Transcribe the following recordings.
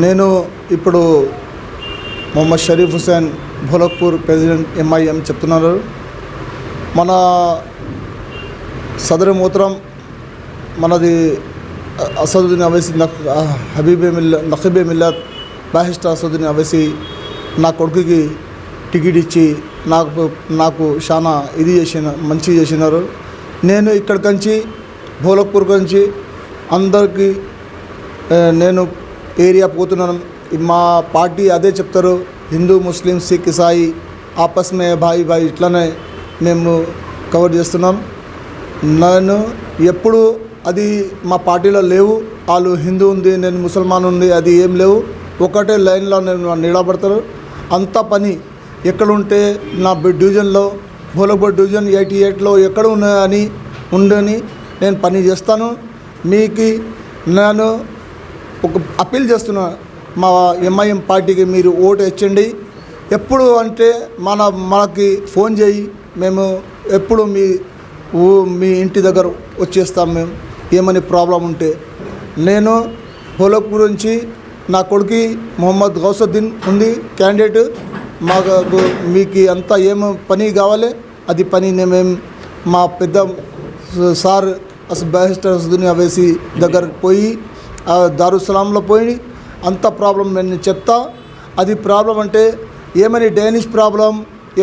నేను ఇప్పుడు Mohammed Sharif Hussain Bholakpur president MIM చెప్తున్నారు. మన సదరు మూత్రం మనది అసదుద్దీన్ అవైసీ నఖీబే మిల్లత్ బారిస్టర్ అసదుద్దీన్ అవైసీ నా కొడుకుకి టికెట్ ఇచ్చి నాకు చాలా మంచి చేసినారు. నేను ఇక్కడికి నుంచి భోలక్పూర్ నుంచి అందరికీ నేను ఏరియా పోతున్నాను. మా పార్టీ అదే చెప్తారు, హిందూ ముస్లిం సిక్ ఇసాయి ఆపస్ మే భాయి భాయి ఇట్లనే మేము కవర్ చేస్తున్నాం. నేను ఎప్పుడు అది మా పార్టీలో లేవు. వాళ్ళు హిందూ ఉంది, నేను ముసల్మాన్ ఉంది, అది ఏం లేవు. ఒకటే లైన్లో నేను నిలబడతారు. అంత పని ఎక్కడుంటే నా డివిజన్లో భోలక్పూర్ డివిజన్ 88లో ఎక్కడ ఉండని నేను పని చేస్తాను. మీకు నేను ఒక అప్పీల్ చేస్తున్నా, మా ఎంఐఎం పార్టీకి మీరు ఓటు ఇచ్చండి. ఎప్పుడు అంటే మనకి ఫోన్ చేయి, మేము ఎప్పుడు మీ ఇంటి దగ్గర వచ్చేస్తాం. మేము ఏమని ప్రాబ్లం ఉంటే నేను భోలక్పూర్ నుంచి నా కొడుకు మొహమ్మద్ గౌసుద్దీన్ ఉంది క్యాండిడేట్. మాకు మీకు అంతా ఏమో పని కావాలి, అది పని మేము మా పెద్ద సార్ బారిస్టర్ అసదుద్దీన్ అవైసీ దగ్గర పోయి దారుస్సలాంలో పోయి అంత ప్రాబ్లం నేను చెప్తా. అది ప్రాబ్లం అంటే ఏమని డ్రైనేజ్ ప్రాబ్లం,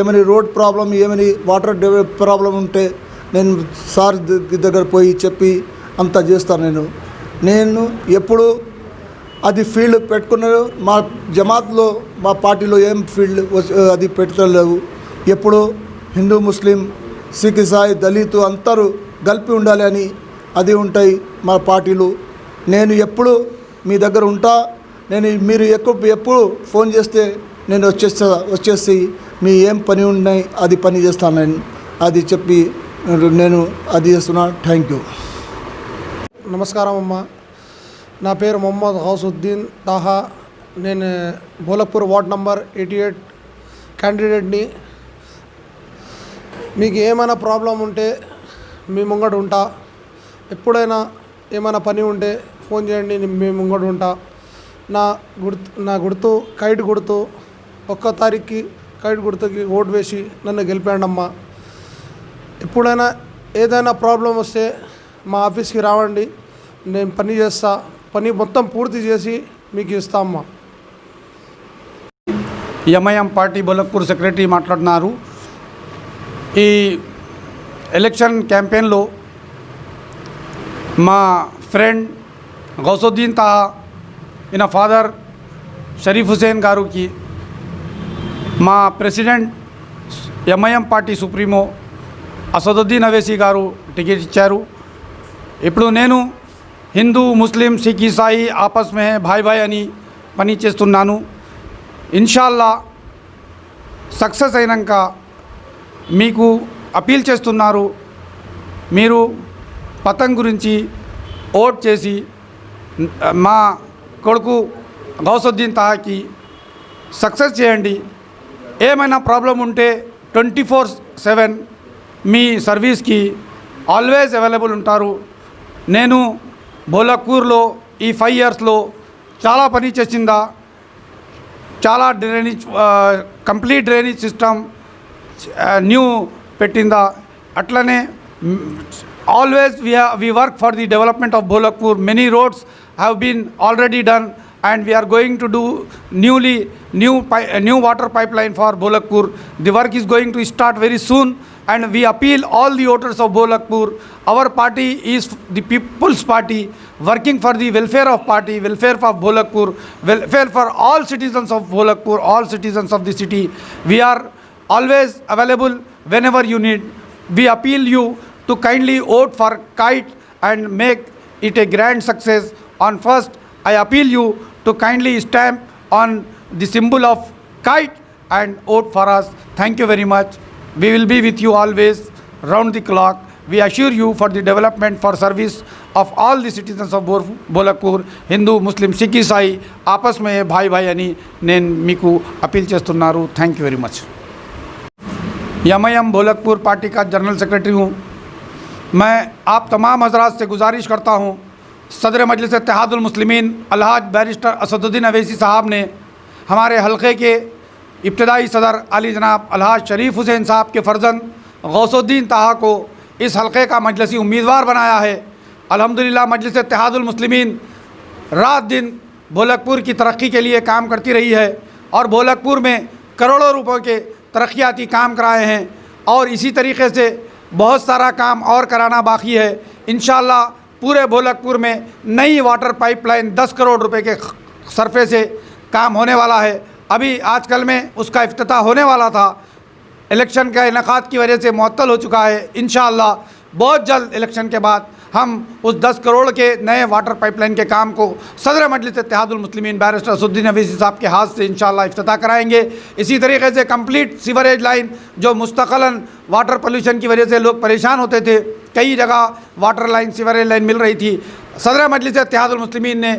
ఏమని రోడ్ ప్రాబ్లం, ఏమని వాటర్ ప్రాబ్లం ఉంటే నేను సార్ దగ్గర పోయి చెప్పి అంతా చేస్తాను. నేను ఎప్పుడు అది ఫీల్డ్ పెట్టుకున్నారు. మా జమాత్లో మా పార్టీలో ఏం ఫీల్డ్ అది పెట్టలేవు. ఎప్పుడు హిందూ ముస్లిం సిక్ ఇసాయి దళితు అందరూ కలిపి ఉండాలి అని అది ఉంటాయి మా పార్టీలు. నేను ఎప్పుడు మీ దగ్గర ఉంటా. మీరు ఎప్పుడు ఫోన్ చేస్తే నేను వచ్చేసి మీ ఏం పని ఉన్నాయి అది పని చేస్తాను. నేను అది చెప్పి నేను అది చేస్తున్నా. Thank you. నమస్కారం అమ్మ. నా పేరు మొహమ్మద్ గౌసుద్దీన్ తాహా. నేను భోలక్పూర్ వార్డ్ నంబర్ 88 క్యాండిడేట్ని. మీకు ఏమైనా ప్రాబ్లం ఉంటే మీ ముంగట ఉంటా. ఎప్పుడైనా ఏమైనా పని ఉంటే ఫోన్ చేయండి, మీ ముంగట ఉంటా. నా గుర్తు కైట్ గుర్తు. 1 తారీఖుకి కైట్ గుర్తుకి ఓటు వేసి నన్ను గెలిపాండి అమ్మ. ఎప్పుడైనా ఏదైనా ప్రాబ్లం వస్తే మా ఆఫీస్కి రావండి, నేను పని చేస్తా. పని మొత్తం పూర్తి చేసి మీకు ఇస్తా అమ్మ. ఎంఐఎం పార్టీ భోలక్పూర్ సెక్రటరీ మాట్లాడుతున్నారు. ఈ ఎలక్షన్ క్యాంపెయిన్లో మా ఫ్రెండ్ గౌసుద్దీన్ తాహా ఈయన ఫాదర్ షరీఫ్ హుసేన్ గారికి మా president MIM party supremo Asaduddin Owaisi గారు టికెట్ ఇచ్చారు. ఇప్పుడు నేను హిందూ ముస్లిం సిక్ ఇసాయి ఆపస్ మే భాయ్ భాయ్ అని పని చేస్తున్నాను. ఇన్షాల్లా సక్సెస్ అయినాక మీకు అపీల్ చేస్తున్నారు, మీరు పతంగ్ గురించి ఓట్ చేసి మా కొడుకు గౌసుద్దీన్ తాహాకి సక్సెస్ చేయండి. ఏమైనా ప్రాబ్లం ఉంటే 24/7 మీ సర్వీస్కి ఆల్వేస్ అవైలబుల్ ఉంటారు. నేను భోలక్పూర్లో ఈ 5 ఇయర్స్లో చాలా పని చేసిందా. చాలా drainage complete drainage system new పెట్టిందా. అట్లనే always we work for the development of Bholakpur. Many roads have been already done and we are going to do new water pipeline for Bholakpur. The work is going to start very soon and we appeal all the voters of Bholakpur. Our party is the people's party, working for the welfare of Bholakpur, welfare for all citizens of Bholakpur, all citizens of the city. We are always available whenever you need. We appeal you to kindly vote for Kite and make it a grand success. On first, I appeal you to kindly stamp on the symbol of Kite and vote for us. Thank you very much. We will be with you always, round the clock. We assure you for the development, for service of all the citizens of Bholakpur, Hindu, Muslim, Sikh, Isai, आपस में भाई भाई అని నేను మీకు appeal చేస్తున్నారు. Thank you very much. MIM Bholakpur party का general secretary हूँ। मैं आप तमाम हजरात से गुजारिश करता हूँ, सदर मजलिस इत्तेहादुल मुस्लिमीन अलहाज बैरिस्टर असदुद्दीन अवैसी साहब ने हमारे हलक़े के इब्तदाई सदर अली जनाब अलहाज शरीफ हुसैन साहब के फ़र्जंद गौसुद्दीन ताहा को इस हलक़े का मजलिसी उम्मीदवार बनाया है। अल्हम्दुलिल्लाह मजलिस इत्तेहादुल मुस्लिमीन रात दिन बोलकपुर की तरक्की के लिए काम करती रही है और बोलकपुर में करोड़ों रुपयों के तरक्याती काम कराए हैं और इसी तरीके से बहुत सारा काम और कराना बाकी है। इंशाअल्लाह पूरे बोलकपुर में नई वाटर पाइपलाइन 10 करोड़ रुपए के सरफे से काम होने वाला है। अभी आजकल में उसका इफ्तिताह होने वाला था, इलेक्शन का इनेकाद की वजह से मुअत्तल हो चुका है। इंशाअल्लाह बहुत जल्द इलेक्शन के बाद हम उस 10 करोड़ के नए वाटर पाइपलाइन के काम को सदर मजलिस इत्तेहादुल मुस्लिमीन बैरिस्टर असदुद्दीन अवैसी साहब के हाथ से इंशाअल्लाह इफ्तिताह कराएंगे। इसी तरीके से कंप्लीट सीवरेज लाइन जो मुस्तक़लन वाटर पोल्यूशन की वजह से लोग परेशान होते थे, कई जगह वाटर लाइन सीवरेज लाइन मिल रही थी, सदर मजलिस इत्तेहादुल मुस्लिमीन ने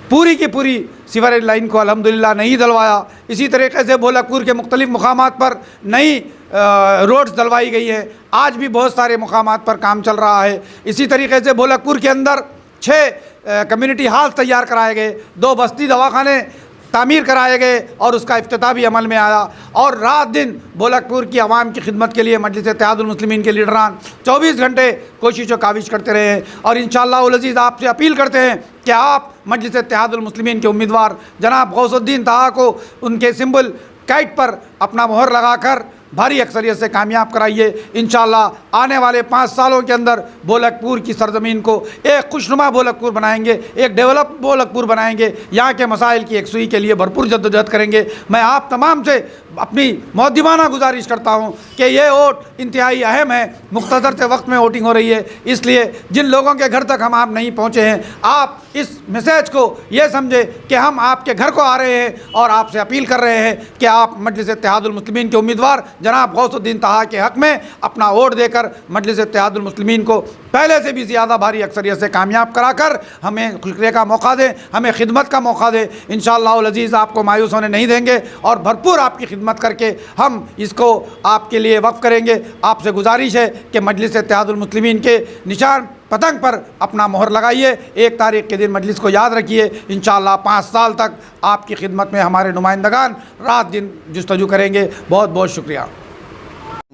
पूरी की पूरी सीवरेज लाइन को अल्हम्दुलिल्लाह नहीं डलवाया। इसी तरीके से बोलकपुर के मुख्तलिफ़ मुकामात पर नई रोड्स डलवाई गई हैं। आज भी बहुत सारे मुकामात पर काम चल रहा है। इसी तरीके से बोलकपुर के अंदर 6 कम्युनिटी हॉल तैयार कराए गए, 2 बस्ती दवाखाने तामीर कराए गए और उसका इफ्तिताह भी अमल में आया। और रात दिन बोलकपुर की आवाम की खिदमत के लिए मजलिस इत्तेहादुल मुस्लिमीन के लीडरान 24 घंटे कोशिश व काविश करते रहे हैं। और इंशाअल्लाह उल अज़ीज़ आपसे अपील करते हैं कि आप मजलिस इत्तेहादुल मुस्लिमीन के उम्मीदवार जनाब गौसुद्दीन ताहा को उनके सिंबल काइट पर अपना मोहर लगाकर भारी अक्सरियत से कामयाब कराइए। इंशाअल्लाह आने वाले 5 सालों के अंदर बोलकपुर की सरजमीन को एक खुशनुमा बोलकपुर बनाएंगे, एक डेवलप बोलकपुर बनाएंगे, यहाँ के मसाइल की एकसुई के लिए भरपूर जद्दोजहद करेंगे। मैं आप तमाम से अपनी मौदीमाना गुजारिश करता हूँ कि ये वोट इंतहाई अहम है, मुख्तसर से वक्त में वोटिंग हो रही है, इसलिए जिन लोगों के घर तक हम आप नहीं पहुँचे हैं, आप इस मैसेज को ये समझे कि हम आपके घर को आ रहे हैं और आपसे अपील कर रहे हैं कि आप मजलिस इत्तेहादुल मुस्लिमीन के उम्मीदवार जनाब गौसुद्दीन ताहा के हक़ में अपना वोट देकर मजलिस इत्तेहादुल मुस्लिमीन को पहले से भी ज़्यादा भारी अक्सरियत से कामयाब कराकर हमें खुशरे का मौका दें, हमें खिदमत का मौका दें। इंशाअल्लाह उल अज़ीज़ आपको मायूस होने नहीं देंगे और भरपूर आपकी खिदमत करके हम इसको आपके लिए वक्फ करेंगे। आपसे गुजारिश है कि मजलिस इत्तेहादुल मुस्लिमीन के निशान पतंग पर अपना मोहर लगाइए। 1 तारीख़ के दिन मजलिस को याद रखिए। इंशाअल्लाह 5 साल तक आपकी खिदमत में हमारे नुमाइंदगान रात दिन जुस्तजू करेंगे। बहुत बहुत शुक्रिया।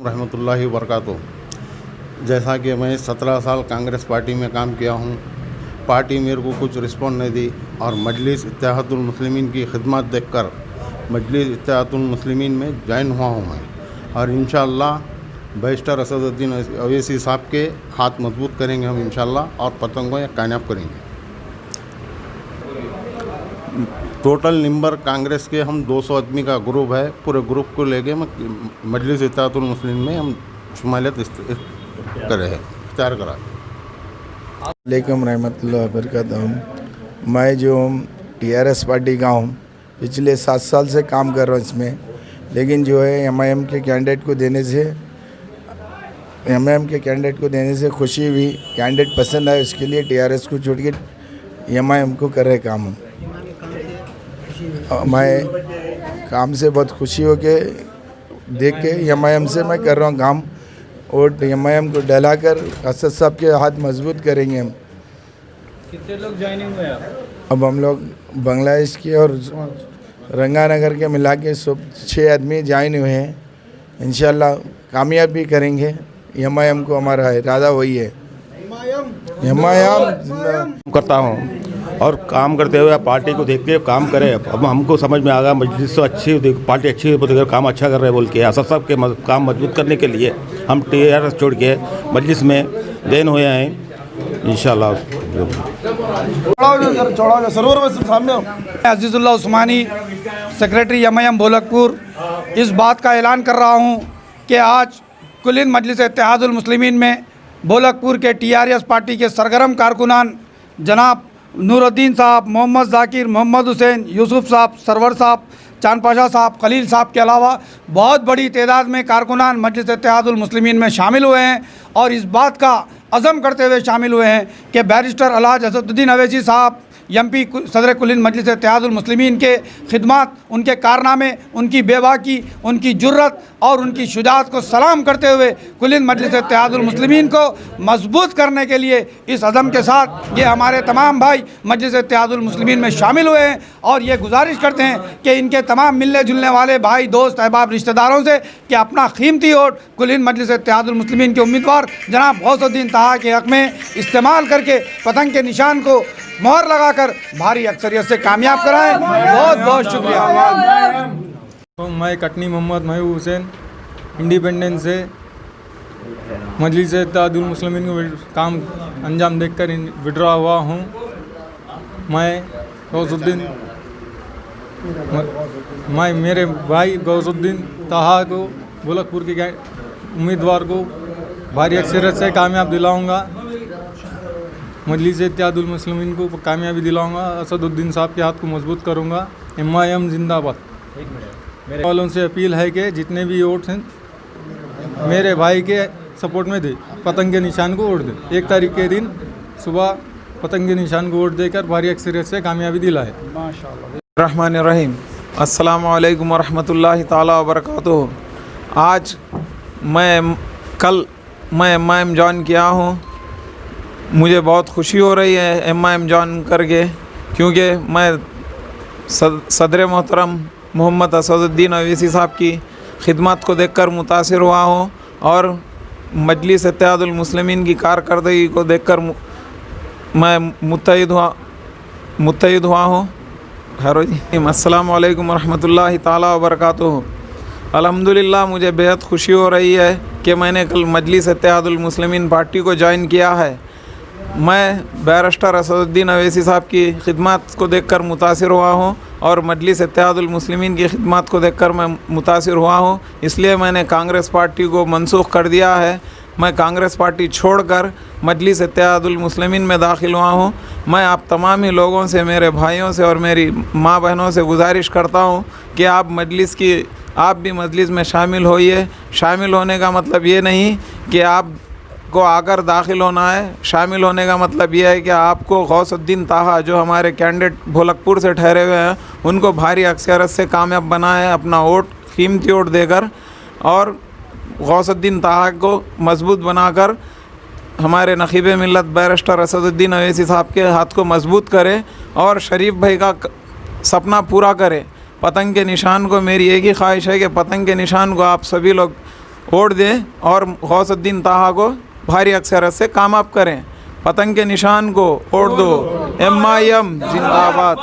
रहमतुल्लाहि व बरकातुहू। जैसा कि मैं 17 साल कांग्रेस पार्टी में काम किया हूँ, पार्टी मेरे को कुछ रिस्पॉन्स नहीं दी और मजलिस इत्तेहादुल मुस्लिमीन की खिदमत देखकर मजलिस इत्तेहादुल मुस्लिमीन में ज्वाइन हुआ हूँ मैं। और इंशाअल्लाह बैरिस्टर असदुद्दीन अवैसी साहब के हाथ मजबूत करेंगे हम इंशाअल्लाह और पतंगों या कामयाब करेंगे। टोटल नंबर कांग्रेस के हम 200 आदमी का ग्रुप है। पूरे ग्रुप को लेके मजलिस इत्तेहादुल मुस्लिमीन में हम शुमालियत करे हैं, इख्तियार करा। अलैकुम रहमतुल्लाहि व बरकातहू। मैं जो TRS पार्टी का हूँ, पिछले 7 साल से काम कर रहा हूँ इसमें, लेकिन जो है MIM के कैंडिडेट को देने से खुशी हुई। कैंडिडेट पसंद आए, उसके लिए TRS को छोड़ के MIM को कर रहे काम हूँ। मैं काम से बहुत खुशी हो के देख के MIM से मैं कर रहा हूँ काम। और MIM को डलाकर असद साहब के हाथ मजबूत करेंगे हम। कितने लोग ज्वाइनिंग हुए आप? अब हम लोग बांग्लादेश के और रंगानगर के मिला के 6 आदमी ज्वाइन हुए हैं। इंशाल्लाह कामयाब भी करेंगे। MIM को हमारा इरादा वही है। MIM करता हूँ और काम करते हुए पार्टी को देख के काम करें। अब हमको समझ में आ गया मजलिस तो अच्छी, पार्टी अच्छी काम अच्छा कर रहे हैं बोल के असद साहब के काम मजबूत करने के लिए हम TRS छोड़ के मजलिस में देन हुए हैं इंशाल्लाह। अजीज़ुल्लाह उस्मानी, सेक्रेटरी MIM बोलकपुर, इस बात का ऐलान कर रहा हूँ कि आज कुल मजलिस इत्तेहादुल मुस्लिमीन में बोलकपुर के TRS पार्टी के सरगर्म कारकुनान जनाब नूरुद्दीन साहब, मोहम्मद जाकिर, मोहम्मद हुसैन, यूसुफ साहब, सरवर साहब, चांद पाशा साहब, खलील साहब के अलावा बहुत बड़ी तादाद में कारकुनान मजलिस इत्तेहादुल मुस्लिमीन में शामिल हुए हैं और इस बात का अज़म करते हुए शामिल हुए हैं कि बैरिस्टर अलहाज असदुद्दीन अवैसी साहब एमपी सदर कुल हिंद मजलिस इत्तेहादुल मुस्लिमीन के खिदमात, उनके कारनामे, उनकी बेबाकी, उनकी जुर्रत और उनकी शुजाअत को सलाम करते हुए कुल हिंद मजलिस इत्तेहादुल मुस्लिमीन को मजबूत करने के लिए इस अज़म के साथ ये हमारे तमाम भाई मजलिस इत्तेहादुल मुस्लिमीन में शामिल हुए हैं और ये गुजारिश करते हैं कि इनके तमाम मिलने जुलने वाले भाई, दोस्त, अहबाब, रिश्तेदारों से कि अपना कीमती वोट कुल हिंद मजलिस इत्तेहादुल मुस्लिमीन के उम्मीदवार जनाब गौसुद्दीन ताहा के हक़ में इस्तेमाल करके पतंग के निशान को मोहर लगाकर भारी अक्सरियत से कामयाब कराएं। बहुत बहुत शुक्रिया। मैं कटनी मोहम्मद महबूब हुसैन इंडिपेंडेंस से मजलिस इत्तेहादुल मुस्लिमीन को काम अंजाम देखकर विड्रॉ हुआ हूँ। मैं गौसुद्दीन मेरे भाई गौसुद्दीन ताहा को गोलकपुर के उम्मीदवार को भारी अक्सरियत से कामयाब दिलाऊंगा। मजलिस इत्तेहादुल मुस्लिमीन को कामयाबी दिलाऊंगा। असदुद्दीन साहब के हाथ को मजबूत करूंगा। MIM जिंदाबाद। मेरे वालों से अपील है कि जितने भी वोट हैं मेरे भाई के सपोर्ट में दे, पतंग के निशान को वोट दे। 1 तारीख के दिन सुबह पतंग के निशान को वोट देकर भारी अक्सरियत से कामयाबी दिलाए। रहमान रहीम। अस्सलामु अलैकुम वरहमतुल्लाहि ताला वबरकातुहू। आज कल मैं MIM ज्वाइन किया हूँ। मुझे बहुत खुशी हो रही है MIM ज्वाइन करके, क्योंकि मैं सदर मोहतरम मोहम्मद असदुद्दीन अवैसी साहब की खिदमत को देखकर मुतासिर हुआ हूँ और मजलिस इत्तेहादुल मुस्लिमीन की कारकर्दगी को देखकर मैं मुत्तहिद हुआ हूँ। खैरो जी, अस्सलामु अलैकुम वरहमतुल्लाहि ताला वबरकातुहू। अल्हम्दुलिल्लाह मुझे बेहद खुशी हो रही है कि मैंने कल मजलिस इत्तेहादुल मुस्लिमीन पार्टी को ज्वाइन किया है। मैं बैरिस्टर असदुद्दीन अवैसी साहब की खिदमत को देखकर मुतासिर हुआ हूँ और मजलिस इत्तेहादुल मुस्लिमीन की खिदमत को देखकर मैं मुतासिर हुआ हूँ, इसलिए मैंने कांग्रेस पार्टी को मनसूख कर दिया है। मैं कांग्रेस पार्टी छोड़कर मजलिस इत्तेहादुल मुस्लिमीन में दाखिल हुआ हूँ। मैं आप तमाम ही लोगों से, मेरे भाइयों से और मेरी माँ बहनों से गुजारिश करता हूँ कि आप भी मजलिस में शामिल होइए। शामिल होने का मतलब ये नहीं कि आपको आकर दाखिल होना है। शामिल होने का मतलब ये है कि आपको गौसुद्दीन ताहा जो हमारे कैंडिडेट भोलकपुर से ठहरे हुए हैं उनको भारी अक्सरियत से कामयाब बना है अपना वोट, कीमती वोट देकर, और गौसुद्दीन ताहा को मजबूत बनाकर हमारे नखीब मिल्लत बैरिस्टर असदुद्दीन अवैसी साहब के हाथ को मजबूत करे और शरीफ भाई का सपना पूरा करे। पतंग के निशान को मेरी एक ही ख्वाहिश है कि पतंग के निशान को आप सभी लोग वोट दें और गौसुद्दीन ताहा को भारी अक्सरियत से कामयाब करें। पतंग के निशान को वोट दो। MIM जिंदाबाद।